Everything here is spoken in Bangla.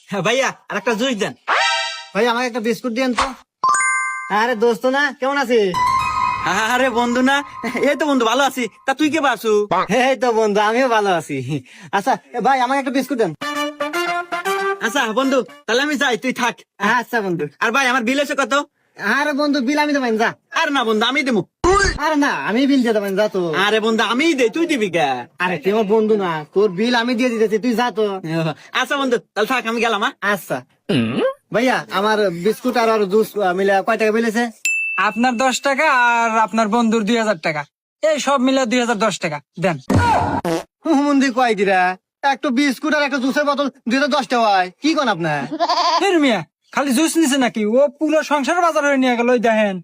ভাইয়া আর একটা জুস দেন। ভাই আমাকে একটা বিস্কুট দিয়েন তো। আরে দোস্ত না, কেমন আছিস? আরে বন্ধু না, এই তো বন্ধু ভালো আছি। তা তুই কে বাসু? এই তো বন্ধু, আমিও ভালো আছি। আচ্ছা ভাই আমাকে একটা বিস্কুট দেন। আচ্ছা বন্ধু, তাহলে আমি যাই, তুই থাক। আচ্ছা বন্ধু। আর ভাই আমার বিল এসে কত? আরে বন্ধু, বিল আমি দেবেন, যা। আর না বন্ধু, আমি দেবো। আরে না, আমি বিল দিয়ে দেবেন, যা তো। আরে বন্ধু আমিই দে, তুই দিবি কে? আরে তুই আমার বন্ধু না, তোর বিল আমি দিয়ে দিতেছি, তুই যা তো। আচ্ছা বন্ধু, তাহলে থাক, আমি গেলাম। আচ্ছা ভাইয়া, আমার বিস্কুট আর জুস মিলে কয় টাকা বিলেছে? আপনার 10 টাকা আর আপনার বন্ধুর 2000 টাকা, এই সব মিলে 2010 টাকা দেন। হুমন্দি কয় দিরা, একটা বিস্কুট আর একটা জুসের বোতল 2010 টাকা হয়, কি কোন আপনার? ফির মিয়া খালি জুস নিছে নাকি? ও পুরো সংসার বাজার হয়ে নিয়ে গেল, ওই দেখেন।